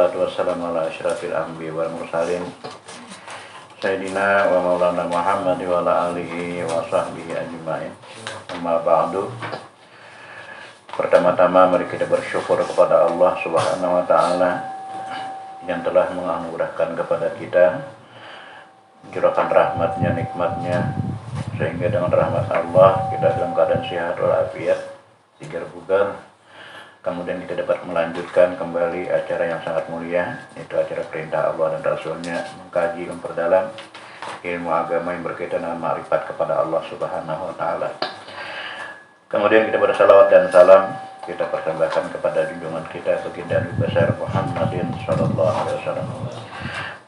Wassalatu wassalamu ala asyrafil anbiya wal mursalin Sayyidina wa maulana Muhammad wa ala alihi wa sahbihi ajma'in. Amma ba'du. Pertama-tama mari kita bersyukur kepada Allah Subhanahu wa taala yang telah menganugerahkan kepada kita curahkan rahmatnya, nikmatnya, sehingga dengan rahmat Allah kita dalam keadaan sehat walafiat, sigar bugar. Kemudian kita dapat melanjutkan kembali acara yang sangat mulia, yaitu acara perintah Allah dan Rasulnya, mengkaji, memperdalam ilmu agama yang berkaitan dengan ma'rifat kepada Allah Subhanahu wa ta'ala. Kemudian kita bersalawat dan salam kita persembahkan kepada junjungan kita baginda Nabi besar Muhammadin sallallahu alaihi wasallam.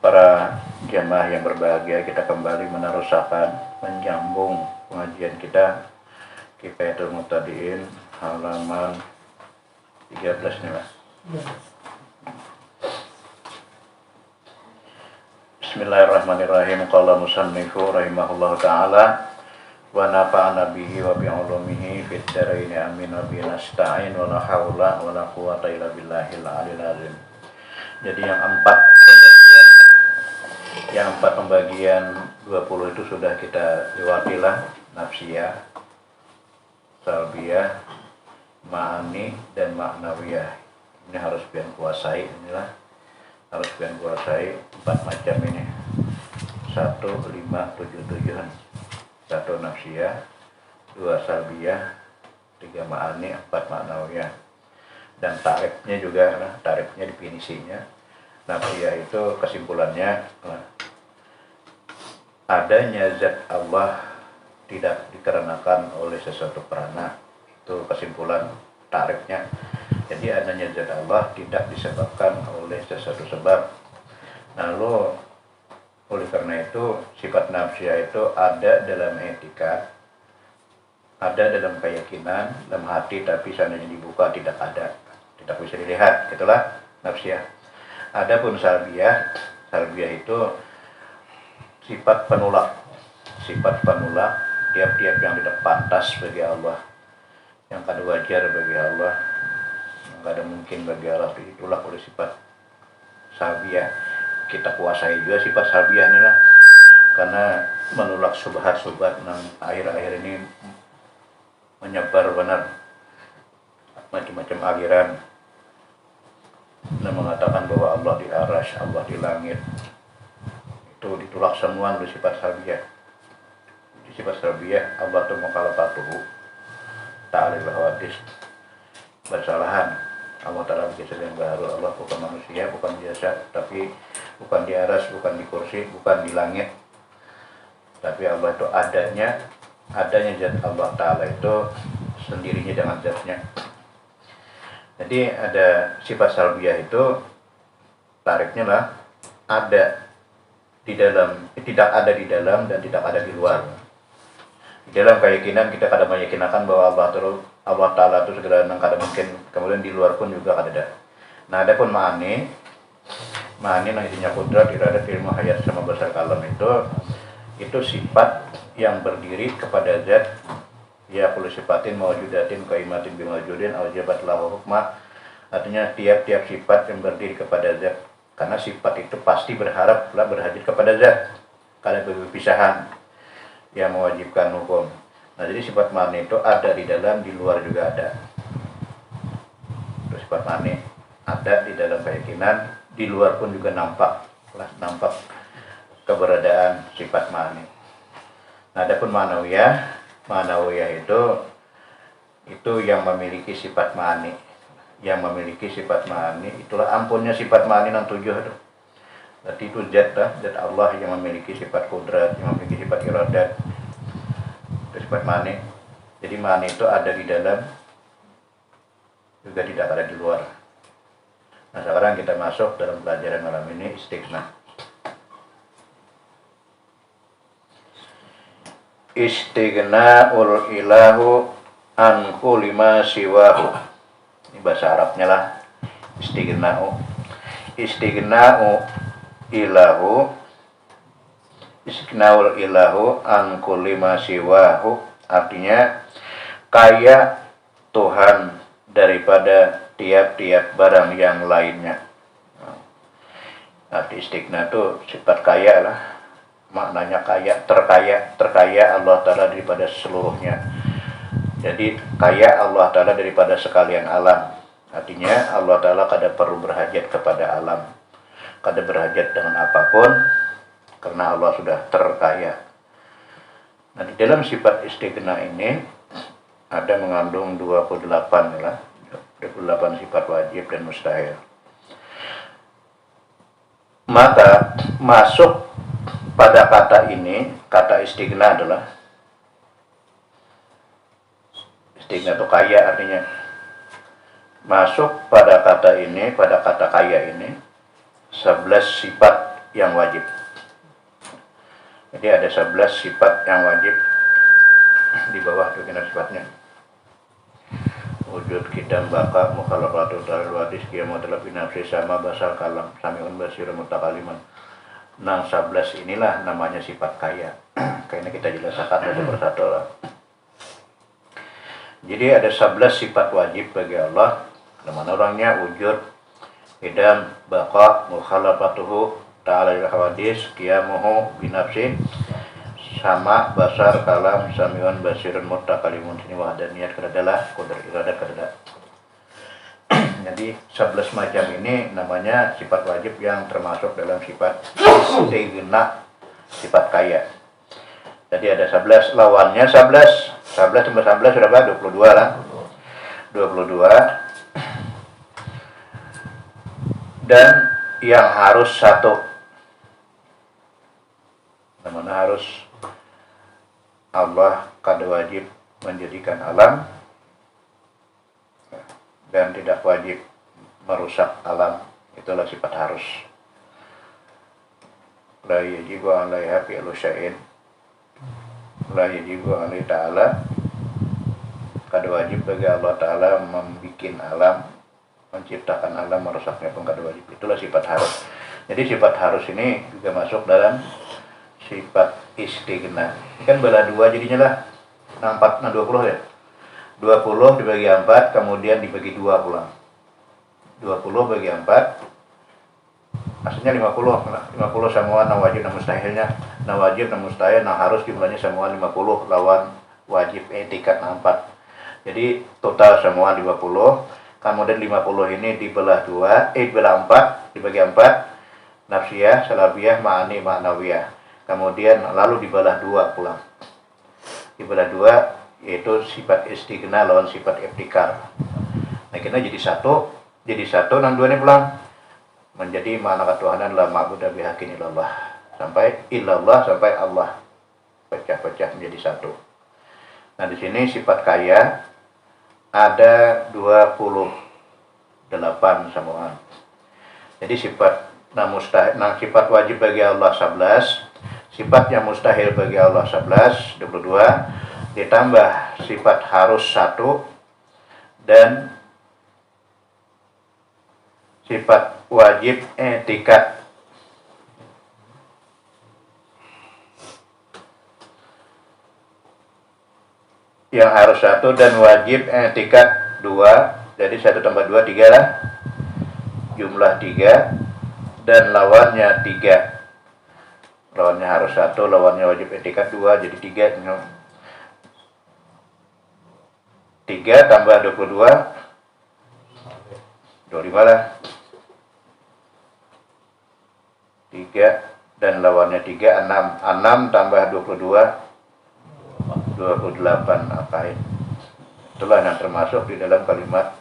Para jamaah yang berbahagia, kita kembali meneruskan menyambung pengajian kita Kifayatul Muqtadiin halaman 13 nih Mas. Bismillahirrahmanirrahim. Qala musannifu rahimahullahu ta'ala wa nafa'ana bihi wa bi'ulumihi fid dharain amin wa bi nasta'in wa la haula wa la quwwata illa billahil aliyil azim. Jadi yang empat pembagian 20 itu sudah kita lewatilah, nafsiyah, salbiyah, ma'ani dan ma'nawiyah. Ini harus pian kuasai, inilah harus pian kuasai 4 macam ini. 1, 5, 7, 7-an. 1 nafsiyah, 2 salbiyah, 3 ma'ani, 4 ma'nawiyah. Dan tarifnya juga, tarifnya definisinya. Nafsiyah itu kesimpulannya adanya zat Allah tidak dikarenakan oleh sesuatu perana. Itu kesimpulan tarifnya. Jadi adanya zat Allah tidak disebabkan oleh sesuatu sebab. Lalu oleh karena itu sifat nafsiyah itu ada dalam etika, ada dalam keyakinan, dalam hati, tapi seandainya dibuka tidak ada, tidak bisa dilihat. Itulah nafsiyah. Adapun salbiyah, salbiyah itu sifat penolak, tiap-tiap yang tidak pantas bagi Allah, yang kada wajar bagi Allah, yang kada mungkin bagi Allah, ditolak oleh sifat salbiyah. Kita kuasai juga sifat salbiyah ini lah, karena menolak subhat-subhat yang akhir-akhir ini menyebar benar macam-macam aliran dan mengatakan bahwa Allah di arsy, Allah di langit. Itu ditolak semua oleh sifat salbiyah. Sifat salbiyah Allah tu mukhalafatuhu ta'alil hawadis, bersalahan. Allah Ta'ala bikin yang baru. Allah bukan manusia, bukan biasa, tapi bukan di aras, bukan di kursi, bukan di langit, tapi Allah itu adanya zat Allah Ta'ala itu sendirinya dengan zatnya. Jadi ada sifat salbiyah itu tarifnya lah ada di dalam, tidak ada di dalam dan tidak ada di luar. Di dalam keyakinan kita kadang meyakinakan bahwa Allah Ta'ala itu segala yang kada mungkin, kemudian di luar pun juga ada. Nah, adapun ma'ani yang isinya kudrat, iradat, ilmu, hayat sama besar kalam itu sifat yang berdiri kepada zat ya kullu sifatin mawjudatin qaimatin bimawjudin aujabat lahu hukma. Artinya tiap-tiap sifat yang berdiri kepada zat, karena sifat itu pasti berharaplah berhajat kepada zat, kada berpisahan yang mewajibkan hukum. Nah, jadi sifat ma'ani itu ada di dalam, di luar juga ada. Terus sifat ma'ani ada di dalam keyakinan, di luar pun juga nampak keberadaan sifat ma'ani. Nah, adapun ma'nawiyah itu yang memiliki sifat ma'ani. Yang memiliki sifat ma'ani itulah ampunnya sifat ma'ani yang 7 itu. Berarti itu zat Allah yang memiliki sifat kudrat, yang memiliki sifat iradat. Itu sifat ma'ani. Jadi ma'ani itu ada di dalam, juga tidak ada di luar. Nah, sekarang kita masuk dalam pelajaran malam ini, istighna. Istighna'ul ilahu an kulli ma siwahu. Ini bahasa Arabnya lah. Istighna'u ilahu an kulli ma siwahu, artinya kaya Tuhan daripada tiap-tiap barang yang lainnya. Arti istighna itu sifat kaya lah. Maknanya kaya, terkaya Allah Ta'ala daripada seluruhnya. Jadi kaya Allah Ta'ala daripada sekalian alam. Artinya Allah Ta'ala kada perlu berhajat kepada alam, kada berhajat dengan apapun, karena Allah sudah terkaya. Nah, di dalam sifat istighna ini ada mengandung 28 ya, 28 sifat wajib dan mustahil. Maka masuk pada kata ini, kata istighna adalah, istighna itu kaya artinya. Masuk pada kata ini, pada kata kaya ini 11 sifat yang wajib. Jadi ada 11 sifat yang wajib di bawah itu sifatnya. Wujud, kidam, baka, mukhalafatu, taril, wadis, qiyamatul binafsi, sama, basal, kalam, sami'un, basirun, mutakaliman. Nah 11 inilah namanya sifat kaya. Kayaknya kita jelaskan satu persatu lah. Jadi ada 11 sifat wajib bagi Allah. Mana orangnya? Wujud, idam, baqa, mukhalafatuhu, ta'ala hawadis, qiyamuhu binafsi, sama, basar, kalam, samiun, basirun, mutakalimun. Sini wahdaniyat kadadalah, qudar iradat kadada. Jadi 11 macam ini namanya sifat wajib yang termasuk dalam sifat istighna, sifat kaya. Jadi ada 11, lawannya 11 tambah 11 sudah berapa? 22 lah. 22. Dan yang harus satu, namanya harus Allah kada wajib menjadikan alam dan tidak wajib merusak alam. Itulah sifat harus. La yajibu alaiha fi'lu syai'in, la yajibu alaihi ta'ala, kada wajib bagi Allah Ta'ala membikin alam, menciptakan alam, merusaknya pun kada wajib. Itulah sifat harus. Jadi sifat harus ini juga masuk dalam sifat istighna. Ini kan bala 2 jadinya lah. 20 ya. 20 dibagi 4, kemudian dibagi 2 pulang. 20 bagi 4, aslinya 50. 50 semua nah wajib nah mustahilnya. Nah wajib nah mustahil, nah harus jumlahnya semua 50 lawan wajib tingkat 4. Jadi total semua 50. Kemudian 50 ini dibelah 4 dibagi 4, nafsiyah, salabiyah, ma'ani, ma'nawiyah. Kemudian lalu dibelah 2 pulang. Dibelah 2 yaitu sifat istighna lawan sifat ibtikar. Nah kita jadi satu nang 2 ini pulang. Menjadi makna ketuhanan la ma'budu bihaqqin illallah. Sampai illallah, sampai Allah. Pecah-pecah menjadi satu. Nah di sini sifat kaya ada 28 samaan. Jadi sifat sifat wajib bagi Allah 11, sifat yang mustahil bagi Allah 11, 22, ditambah sifat harus 1 dan sifat wajib etikat. Yang harus 1 dan wajib etikat 2. Jadi 1 tambah 2 3 lah. Jumlah 3 dan lawannya 3. Lawannya harus 1, lawannya wajib etikat 2, jadi 3. 3 tambah 22 25 lah. 3 dan lawannya 3, 6 tambah 22 28 apain. Itulah yang termasuk di dalam kalimat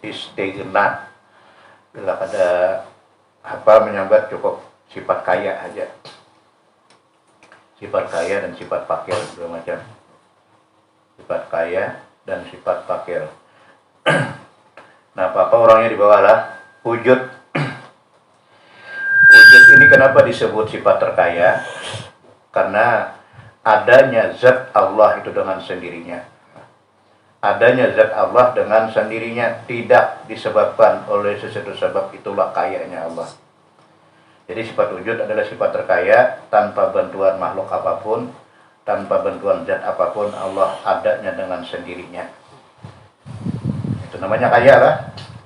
istighna. Bila ada apa menyambat cukup sifat kaya aja. Sifat kaya dan sifat fakir, dua macam. Sifat kaya dan sifat fakir. Nah, apa orangnya di bawah lah. Wujud. Wujud ini kenapa disebut sifat terkaya? Karena adanya zat Allah itu dengan sendirinya. Adanya zat Allah dengan sendirinya, tidak disebabkan oleh sesuatu sebab, itulah kayanya Allah. Jadi sifat wujud adalah sifat terkaya tanpa bantuan makhluk apapun, tanpa bantuan zat apapun, Allah adanya dengan sendirinya. Itu namanya kaya lah.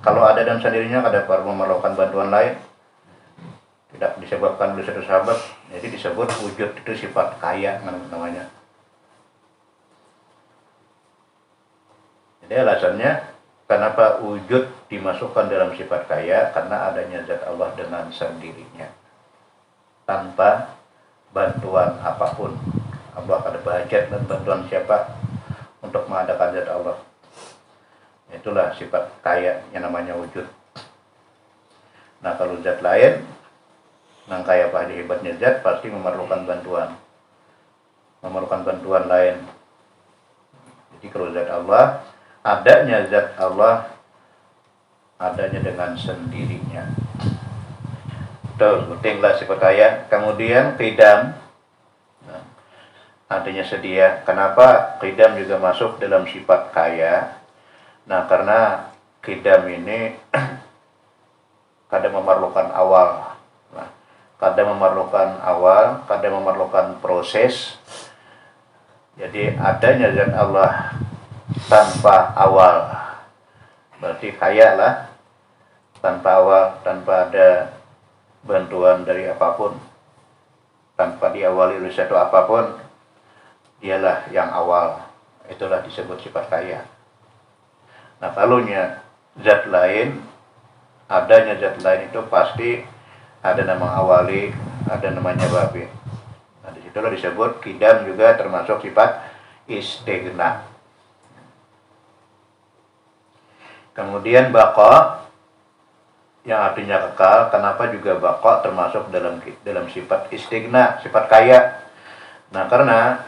Kalau ada dan sendirinya kada perlu memerlukan bantuan lain. tidak disebabkan oleh satu sahabat, jadi disebut wujud itu sifat kaya namanya. Jadi alasannya kenapa wujud dimasukkan dalam sifat kaya, karena adanya zat Allah dengan sendirinya tanpa bantuan apapun. Allah ada hajat dan bantuan siapa untuk mengadakan zat Allah. Itulah sifat kaya yang namanya wujud. Nah kalau zat lain, yang kaya apa hebatnya zat, pasti memerlukan bantuan lain. Jadi kalau zat Allah, adanya zat Allah adanya dengan sendirinya. Terus pentinglah sifat kaya. Kemudian qidam, adanya sedia. Kenapa qidam juga masuk dalam sifat kaya? Nah karena qidam ini kadang memerlukan awal. Nah, kadang memerlukan proses. Jadi adanya zat Allah tanpa awal berarti kaya lah. Tanpa awal, tanpa ada bantuan dari apapun, tanpa diawali oleh satu apapun, dialah yang awal. Itulah disebut sifat kaya. Nah kalunya zat lain, adanya zat lain itu pasti ada nama awali, ada namanya babi. Nah disitulah disebut qidam, juga termasuk sifat istighna. Kemudian baqa, yang artinya kekal. Kenapa juga baqa termasuk dalam sifat istighna, sifat kaya? Nah karena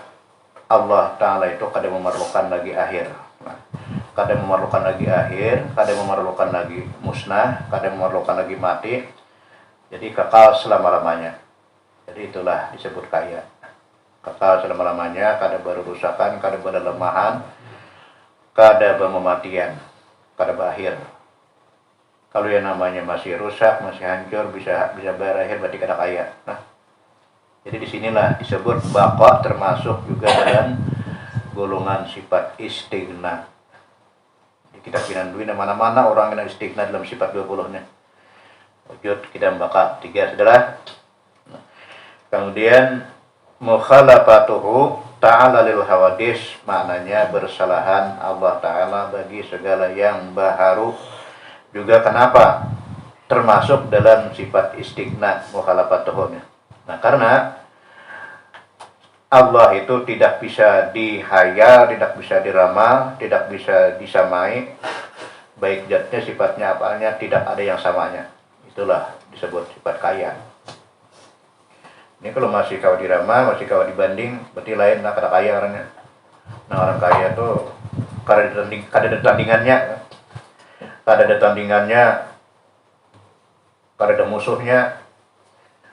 Allah Ta'ala itu kadang memerlukan lagi akhir. Nah, kadang memerlukan lagi akhir, kadang memerlukan lagi musnah, kadang memerlukan lagi mati. Jadi kekal selama-lamanya. Jadi itulah disebut kaya. Kekal selama-lamanya, kadang berurusakan, kadang berlemahan, kadang bermematian, kadang berakhir. Kalau yang namanya masih rusak, masih hancur, bisa berakhir, berarti kada kaya. Nah, jadi disinilah disebut baqa termasuk juga dalam golongan sifat istighna. Kita kinan duit mana-mana orang yang istighna dalam sifat 20-nya. Wujud kita baqa 3 adalah. Kemudian mukhalafatuhu ta'ala lil hawadis, maknanya bersalahan Allah Ta'ala bagi segala yang baharu. Juga kenapa termasuk dalam sifat istighna mukhalafatuhu. Nah karena Allah itu tidak bisa dihayal, tidak bisa diramal, tidak bisa disamai. Baik zatnya, sifatnya, apanya, tidak ada yang samanya. Itulah disebut sifat kaya. Ini kalau masih kau diramal, masih kau dibanding, berarti lain lah kata kaya orangnya. Nah orang kaya tuh kada ada tandingannya, kada ada musuhnya.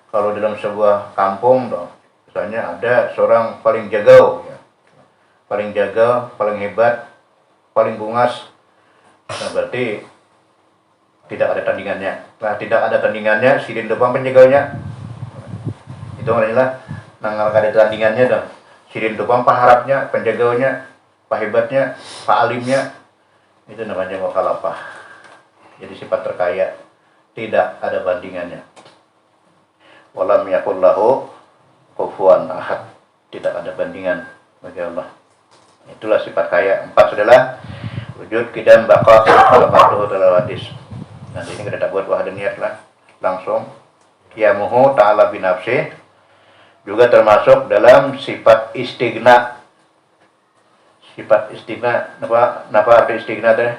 Kalau dalam sebuah kampung tuh, misalnya ada seorang paling jago, ya. Paling hebat, paling bungas. Nah berarti tidak ada tandingannya. Nah tidak ada tandingannya, sidin depan penjaganya. Itu adalah nangal kada tandingannya dong. Sidin depan paharapnya, penjaganya, pahebatnya, paalimnya. Itu namanya mukhalafah. Jadi sifat terkaya, tidak ada bandingannya. Walam yakul lahu kufuwan ahad, tidak ada bandingan bagi Allah. Itulah sifat kaya. 4 adalah wujud, qidam, baqa, khalafatuhu talawadis. Nanti ini kita buat wahada niat lah langsung. Qiyamuhu ta'ala binafsih, juga termasuk dalam sifat istighna. Sifat istighna, apa arti istighna teh?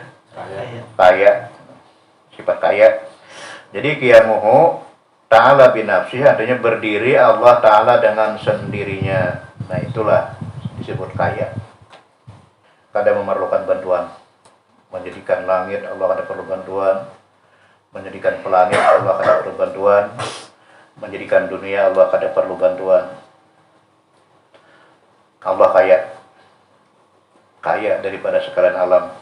Kaya. Sifat kaya. Jadi qiyamuhu ta'ala binafsih artinya berdiri Allah Ta'ala dengan sendirinya. Nah itulah disebut kaya. Kadang memerlukan bantuan. Menjadikan langit Allah ada perlu bantuan. Menjadikan pelangit Allah ada perlu bantuan. Menjadikan dunia Allah ada perlu bantuan. Allah kaya. Kaya daripada sekalian alam.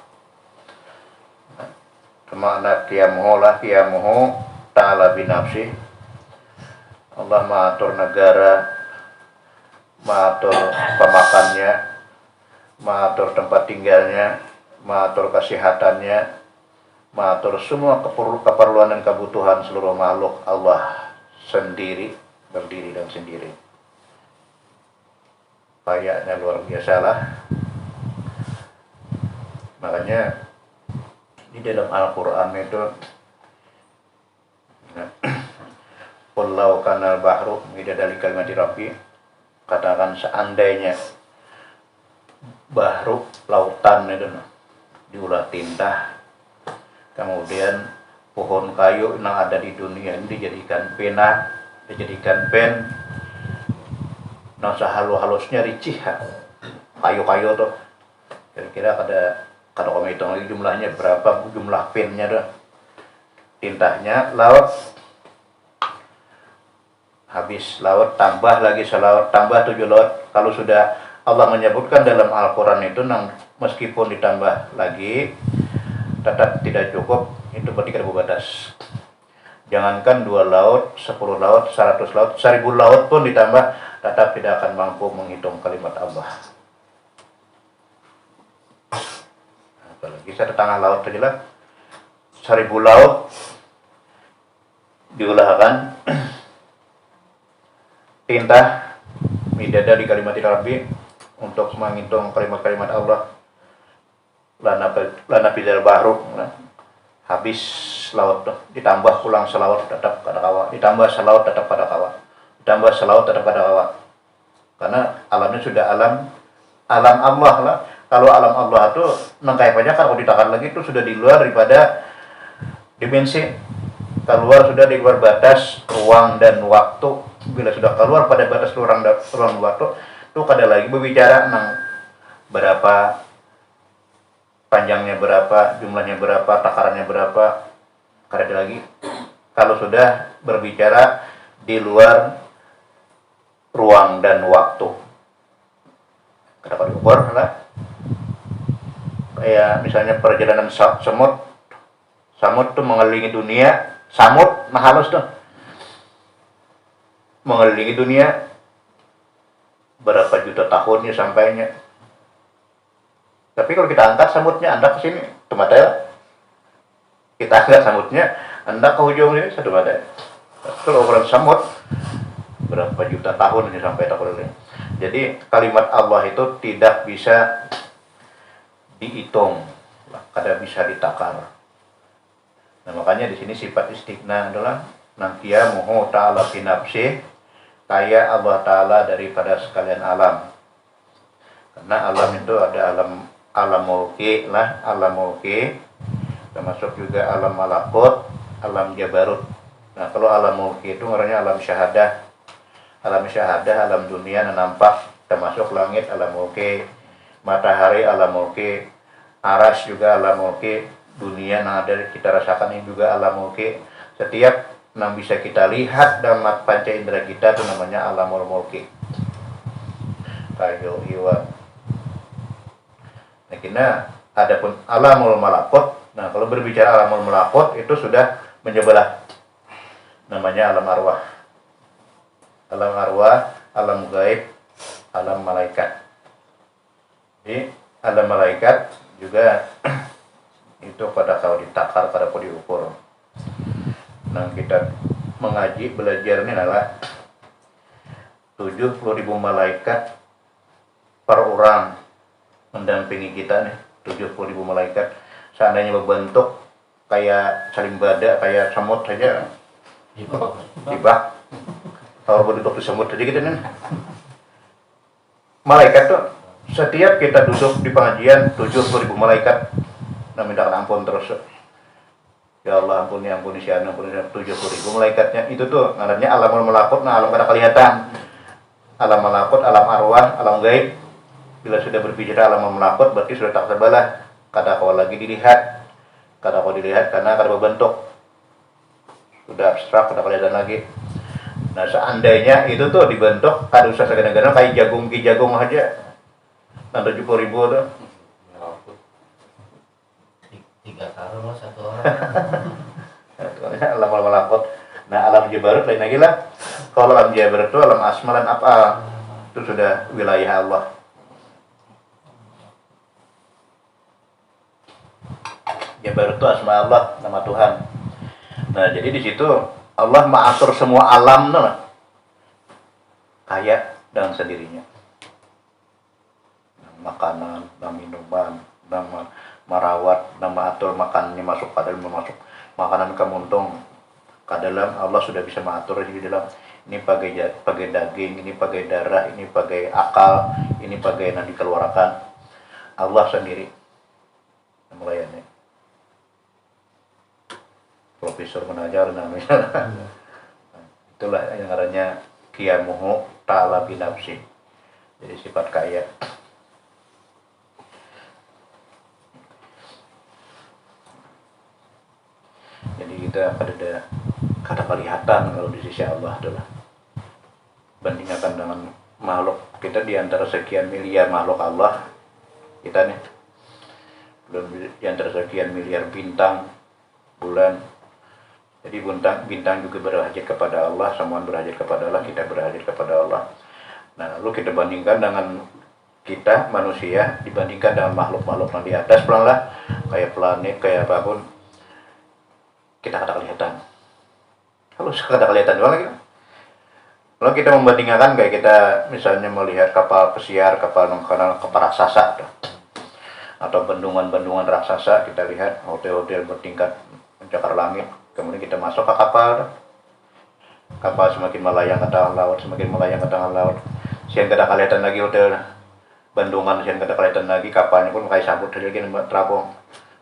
Kemakna qiyamuhu ta'ala binafsih. Allah mengatur negara, mengatur pemakannya, mengatur tempat tinggalnya, mengatur kesehatannya, mengatur semua keperluan dan kebutuhan seluruh makhluk Allah sendiri, berdiri dan sendiri. Kayaknya luar biasa lah. Makanya di dalam Al-Quran itu Qul law kana al-bahru midada li kalimati rabbi, katakan seandainya bahru, lautan itu diulah tinta, kemudian pohon kayu yang ada di dunia ini dijadikan pena, dijadikan pen, nah sehalus-halusnya ricih kayu-kayu tuh, kira-kira kada kami hitung lagi jumlahnya berapa, jumlah pennya tuh, tintanya laut, habis laut tambah lagi selaut, tambah 7 laut. Kalau sudah Allah menyebutkan dalam Al-Quran itu meskipun ditambah lagi tetap tidak cukup, itu berarti kada batas. Jangankan 2 laut, 10 laut, 100 laut, 1000 laut pun ditambah tetap tidak akan mampu menghitung kalimat Allah. Apalagi satu tengah laut saja lah, 1000 laut diulahkan tinta midada di kalimat Rabbi untuk menghitung kalimat-kalimat Allah. Lana bidal bahru, habis laut ditambah pulang selaut tetap kada kawa, ditambah selaut tetap kada kawa, ditambah selaut tetap kada kawa, karena alamnya sudah alam Allah lah. Kalau alam Allah itu nangkai aja kalau ditakan lagi itu sudah di luar daripada dimensi, keluar sudah di luar batas ruang dan waktu. Bila sudah keluar pada batas ruang waktu itu kada lagi berbicara nang berapa panjangnya, berapa jumlahnya, berapa takarannya, berapa, kada lagi. Kalau sudah berbicara di luar ruang dan waktu, kada diukur lah. Kayak misalnya perjalanan samud tuh mengelilingi dunia, samud nah halus tuh mengelilingi dunia berapa juta tahunnya sampainya. Tapi kalau kita angkat samudnya anda ke sini, tematnya kita angkat samudnya anda ke ujung ini satu badai. Kalau ukuran samud berapa juta tahun ini sampai tahun ini. Jadi kalimat Allah itu tidak bisa dihitung, kada bisa ditakar. Nah makanya di sini sifat istighna adalah nangkiyamuhu ta'ala fi nafsih, kaya Allah Ta'ala daripada sekalian alam. Karena alam itu ada alam mulki lah, alam mulki, termasuk juga alam malakut, alam jabarut. Nah kalau alam mulki itu orangnya alam syahadah, alam dunia yang nampak, termasuk langit alam mulki, matahari alam mulki, aras juga alam mulki, dunia yang ada kita rasakan ini juga alam mulki. Setiap yang bisa kita lihat dalam panca indera kita itu namanya alamul mulki. Kayu iwan. Nah kena adapun alamul malakut. Nah kalau berbicara alamul malakut itu sudah menyebelah. Namanya alam arwah. Alam arwah, alam gaib, alam malaikat. Jadi alam malaikat juga itu pada kalau ditakar, pada kalau diukur. Nah kita mengaji belajar ini adalah 70.000 malaikat per orang mendampingi kita nih, 70.000 malaikat. Seandainya berbentuk kayak salimbada, kayak semut saja, tibak kalau berbentuk semut saja gitu nih. Malaikat tuh setiap kita duduk di pengajian 70.000 malaikat nah minta ampun terus. Ya Allah ampuni si anu, ampuni 70.000 malaikatnya. Itu tuh namanya alamul malakut, nah alam kada kelihatan. Alam malakut, alam arwah, alam gaib. Bila sudah berbicara alam malakut berarti sudah tak terbelah. Kada kau lagi dilihat. Kada kau dilihat karena kada berbentuk. Sudah abstrak, kada kelihatan lagi. Nah seandainya itu tuh dibentuk, kada usah segala-gala kayak jagung aja. Nah 70.000 tuh. 3 karung lah 1 orang. Alam malakut. Nah alam jabarut lain lagi lah. Kalau alam jabarut itu alam asma dan apa itu sudah wilayah Allah. Jabarut itu asma Allah, nama Tuhan. Nah jadi di situ Allah mengatur semua alam kaya dengan sendirinya. Makanan, minuman, merawat, atur makanannya masuk ke dalam, masuk makanan kemuntung ke dalam. Allah sudah bisa mengatur di dalam. Ini pakai daging, ini pakai darah, ini pakai akal, ini pakai yang dikeluarkan. Allah sendiri melayani. Profesor mengajar namanya. Itulah yang namanya qiyamuhu ta'ala binafsi. Jadi sifat kaya. Jadi kita kada kelihatan kalau di sisi Allah adalah bandingkan dengan makhluk kita di antara sekian miliar makhluk Allah kita nih, belum di antara sekian miliar bintang, bulan. Jadi bintang juga berhajat kepada Allah, semua berhajat kepada Allah, kita berhajat kepada Allah. Nah, lalu kita bandingkan dengan kita manusia, dibandingkan dengan makhluk-makhluk yang di atas lah, kayak planet, kayak apapun, kita kada kelihatan. Kalau kada kelihatan doang lagi. Kalau kita membandingkan kayak kita misalnya melihat kapal pesiar, kapal raksasa, atau bendungan-bendungan raksasa, kita lihat hotel-hotel bertingkat mencakar langit. Kemudian kita masuk ke kapal. Kapal semakin melayang ke tengah laut, semakin melayang ke tengah laut. Siang kada kelihatan lagi hotel. Bendungan siang kada kelihatan lagi, kapalnya pun kayak sabut lagi terapung.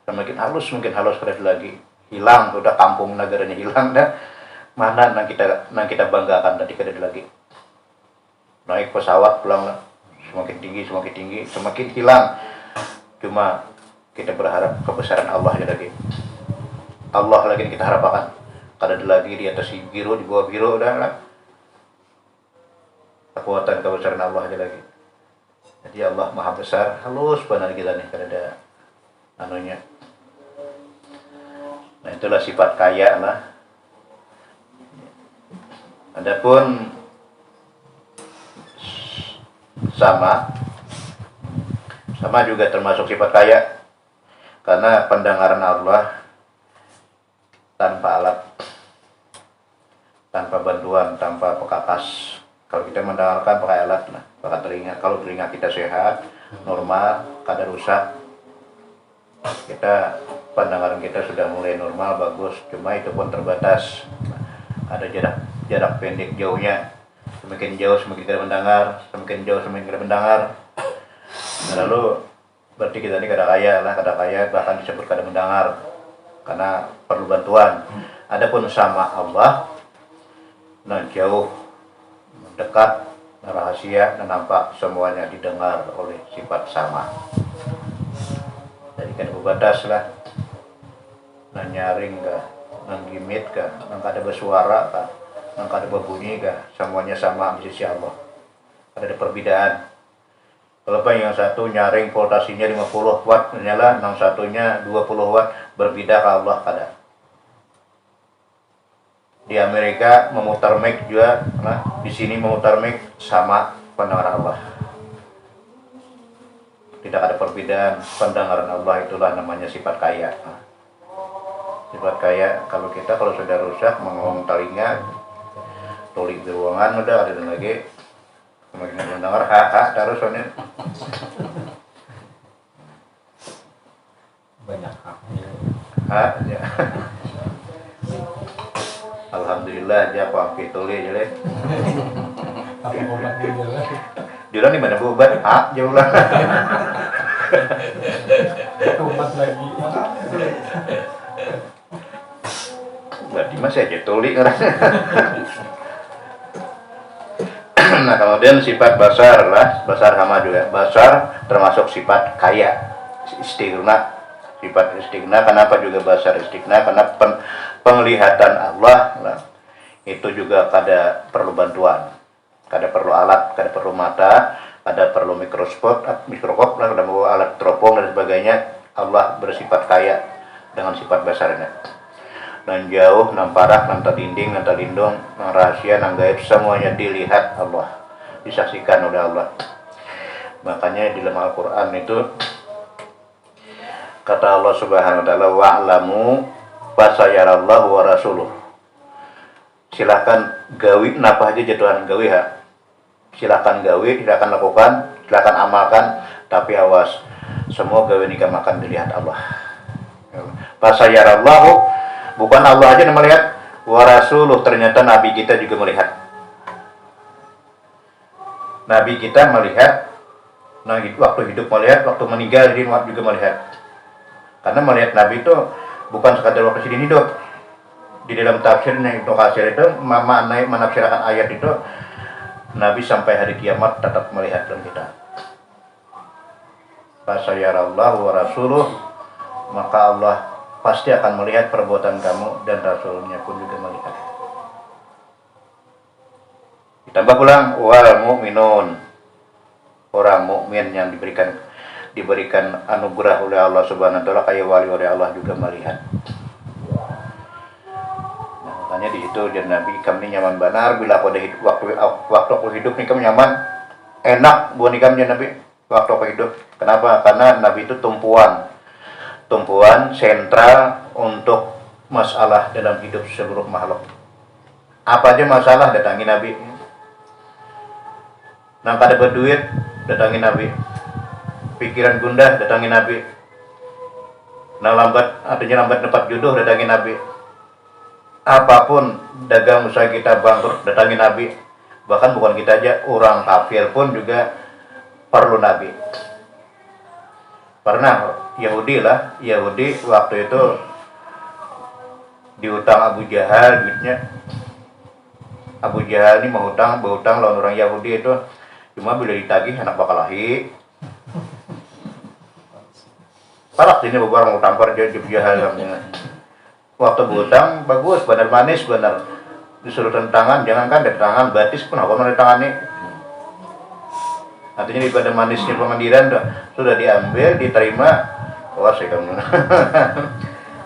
Semakin halus kelihatan lagi. Hilang, sudah kampung negaranya hilang dah. Mana yang kita banggakan tadi kada lagi. Naik pesawat pulang semakin tinggi, semakin hilang. Cuma kita berharap kebesaran Allah lagi. Allah lagi kita harapkan. Kada ada lagi di atas biru, di bawah biru udah lah. Kekuatan kebesaran Allah aja lagi. Jadi Allah Maha Besar, halus benar kita nih, kada ada anunya. Nah, itulah sifat kaya lah. Adapun sama juga termasuk sifat kaya, karena pendengaran Allah tanpa alat, tanpa bantuan, tanpa pekakas. Kalau kita mendengarkan pakai alat, pakai telinga. Kalau telinga kita sehat, normal, kada rusak, pendengaran kita sudah mulai normal, bagus. Cuma itu pun terbatas. Ada jarak pendek jauhnya. Semakin jauh semakin kita mendengar, semakin jauh semakin kita mendengar. Nah, lalu berarti kita ini kada kaya, bahkan disebut kada mendengar karena perlu bantuan. Adapun sama Allah, nah jauh, dekat, rahasia, dan nampak semuanya didengar oleh sifat sama. Jadi kan berbatas lah, nah nyaring kah, nang gimit kah, nang kada bersuara kah, nang kada berbunyi kah, semuanya sama di sisi Allah. Ada perbedaan. Kalau yang satu nyaring voltasinya 50 watt menyala, yang satunya 20 watt, berbeda ke Allah kada. Di Amerika memutar mic juga, di sini memutar mic sama pendengaran Allah. Tidak ada perbedaan pendengaran Allah, itulah namanya sifat kaya. Sifat kaya, kalau sudah rusak mengomong telinga, tulik di ruangan udah ada lagi. Semakin mendengar terus soalnya banyak ya. Alhamdulillah aja aku ambil tulis aja deh. Apa obatnya jalan? Jalan di mana bu obat? Jauh lah. Obat lagi. Berarti masih aja tulis ngerasa. Nah, kemudian sifat basar sama juga. Basar termasuk sifat kaya, istighna. Sifat istighna, kenapa juga basar istighna? Karena penglihatan Allah itu juga kada perlu bantuan, kada perlu alat, kada perlu mata, kada perlu mikroskop, kada perlu alat teropong dan sebagainya. Allah bersifat kaya dengan sifat basarnya. Nan jauh, nan parah, nan terdinding, nan terlindung, nan rahasia, nan gaib, semuanya dilihat Allah, disaksikan oleh Allah. Makanya di dalam Al-Quran itu kata Allah Subhanahu wa ta'ala, wa'lamu fasayarallahu wa rasuluh. silakan gawi napa aja jatuhan gawi ha. Silakan gawi, silakan lakukan, silakan amalkan, tapi awas semua gawe nikah makan dilihat Allah. Fasayarallahu, bukan Allah aja yang melihat, wa rasuluh, ternyata Nabi kita juga melihat. Nabi kita melihat, nah waktu hidup melihat, waktu meninggal dia juga melihat. Karena melihat Nabi itu bukan sekadar waktu sedih hidup. Di dalam tafsirnya Ibnu Katsir itu menafsirkan ayat itu, Nabi sampai hari kiamat tetap melihat dan kita. Fasayarallahu wa rasuluh, maka Allah pasti akan melihat perbuatan kamu dan Rasulnya pun juga melihat. Ditambah pulang wal mu'minun, orang mukmin yang diberikan anugerah oleh Allah Subhanahu wa taala, kayak wali oleh Allah juga melihat. Makanya di situ dan Nabi kami nyaman benar bila pada hidup waktu aku hidup nih kami nyaman enak buat kami Nabi waktu aku hidup. Kenapa? Karena Nabi itu tumpuan sentral untuk masalah dalam hidup seluruh makhluk. Apa aja masalah datangi Nabi. Nang kada berduit datangi Nabi. Pikiran gundah datangi Nabi. Nang lambat dapat jodoh datangi Nabi. Apapun dagang usaha kita bangkrut datangi Nabi. Bahkan bukan kita aja, orang kafir pun juga perlu Nabi. Pernah Yahudi waktu itu diutang Abu Jahal duitnya. Abu Jahal ini berhutang lawan orang Yahudi itu, cuma bila ditagih anak bakal lahir. Parak ini beberapa mau tampar jadi Abu Jahal. Waktu berhutang bagus, benar manis benar. Disuruh tangan, jangankan dari tangan, batis pun apa dari tangan ini. Artinya di badan manisnya pengandiran sudah diambil, diterima. Wah, saya kamu.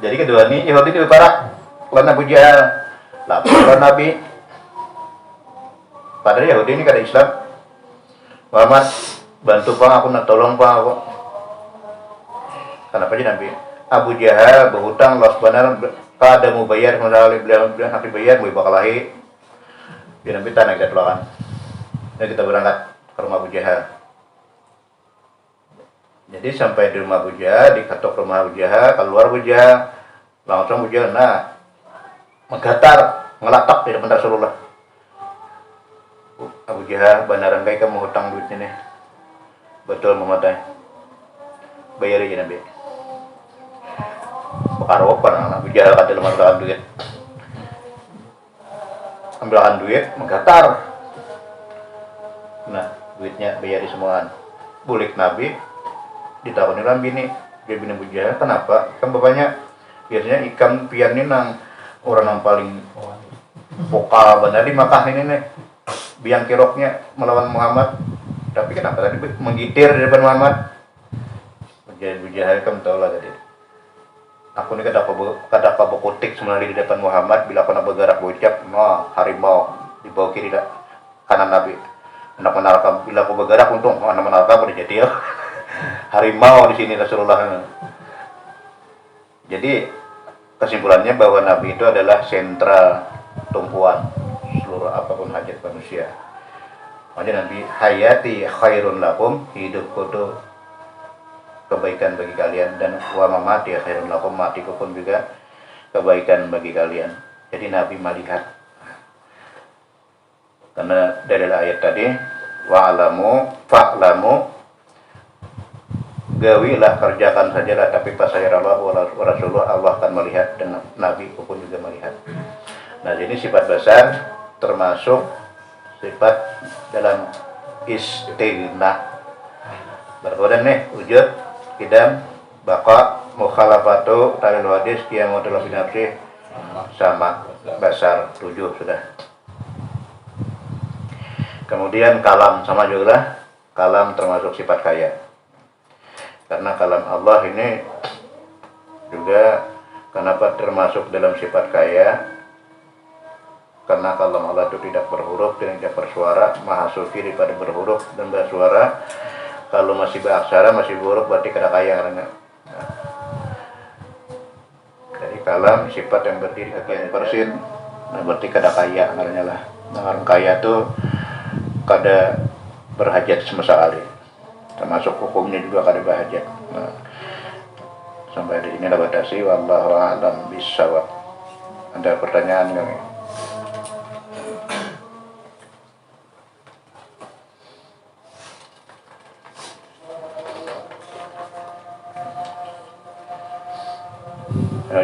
Jadi kedua ini Yahudi itu parak lawan Abu Jahal, lapor Nabi. Padahal Yahudi ini kada Islam. Muhammad, bantu bang aku, nak tolong bang aku. Kenapa aja Nabi? Abu Jahal berhutang los benar kada mau bayar, modal beliau nanti bayar mau bakal lahir. Dia Nabi tanah kita tolongan. Dan kita berangkat ke rumah Abu Jahal. Jadi sampai di rumah Abu Jahal, diketok rumah Abu Jahal, keluar Abu Jahal, langsung Abu Jahal menggatar, ngelatak di depan Rasulullah. Abu Jahal, benaran kayak kamu hutang duitnya nih? Betul Muhammad, bayar aja Nabi. Karopan Abu Jahal kata lemah duit, ambilkan duit, menggatar. Nah, duitnya bayar di semuaan. Bulik Nabi ditakoni lan bini, dia bini Abu Jahal, kenapa? Kan bapaknya biasanya ikan pian ini nang orang yang paling vokal benar di Makkah ini nih, biang keroknya melawan Muhammad. Tapi kenapa tadi menggitir di depan Muhammad? Jadi Abu Jahal kan tahu lah tadi. Aku ini kada apa kutik sebenarnya di depan Muhammad bila aku nak bergerak berucap, harimau di bawah kiri kanan Nabi. Anak menarka bila aku bergerak untung anak menarka boleh jadi ya. Harimau di sini Rasulullah. Jadi kesimpulannya bahwa Nabi itu adalah sentral tumpuan seluruh apapun hajat manusia. Makanya Nabi hayati khairun lakum, hidupku itu kebaikan bagi kalian, dan wa mamati khairun lakum, matiku pun juga kebaikan bagi kalian. Jadi Nabi melihat. Karena dari ayat tadi wa'lamu fa'lamu, gawilah, kerjakan sajalah, tapi fasayarallahu wa rasuluh, Allah akan melihat dan Nabi pun juga melihat. Nah, ini sifat besar termasuk sifat dalam istighna. Berkodan nih wujud, kidam, baqa, mukhalafatu, talil hadis, qiyamutul binafsi, sama besar 7 sudah. Kemudian kalam sama juga, kalam termasuk sifat kaya. Karena kalam Allah ini juga kenapa termasuk dalam sifat kaya? Karena kalam Allah itu tidak berhuruf, tidak bersuara, maha suci daripada berhuruf dan bersuara. Kalau masih beraksara, masih buruk, berarti kada kaya karena. Jadi kalam sifat yang berdiri kaki yang persit, Nah, berarti kada kaya ngarannya lah. Nah, orang kaya tuh kada berhajat sama sekali. Termasuk hukumnya juga kada berhajat. Nah, sampai di sini lah batasi. Wallahu a'lam bishawab. Ada pertanyaan kami?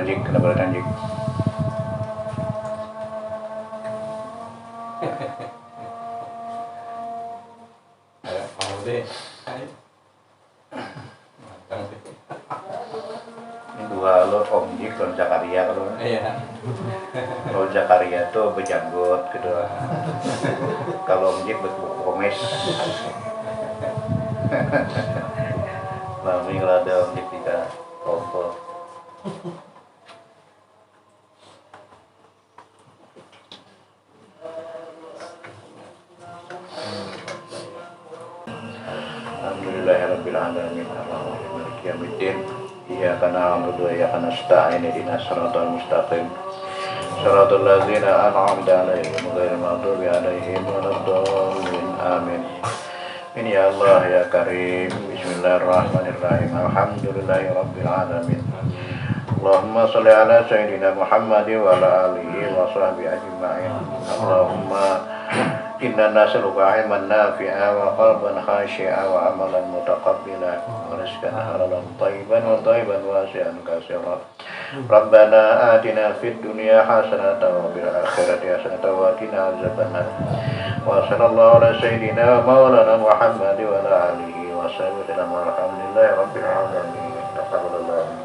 Jik, kenapa datang Jik? Mau deh. Ayo. Matang sih. Ini dua lo Om Jik, Om Zakaria kalau Iya. Om Zakaria tuh berjanggut gitu. Kalau Om Jik berkomes. Mami kalau ada Om Jik tidak kompol. Alhamdulillahirabbil alamin. Maliki yaumiddin. Iyyaka na'budu wa iyyaka nasta'in. Ihdinas siratal mustaqim. Siratal ladzina an'amta 'alaihim ghairil maghdubi 'alaihim waladdallin. Amin. Amin ya Allah ya Karim. Bismillahirrahmanirrahim. Alhamdulillahirabbil alamin. Allahumma shalli ala sayyidina Muhammad wa ala alihi wa sahbihi ajma'in. Allahumma inna nas'aluka ilman nafi'a wa qalban khashi'a wa amalan mutaqabbila wa rizqan halalan thayyiban wa thayyiban wasi'an katsiran. Rabbana atina fid dunya hasanatan wa fil akhirati hasanatan wa qina adzabannar. Wa sallallahu ala sayyidina maulana Muhammad wa ala alihi wa sahbihi. Alhamdulillahi rabbil alamin. Taqabbalallahu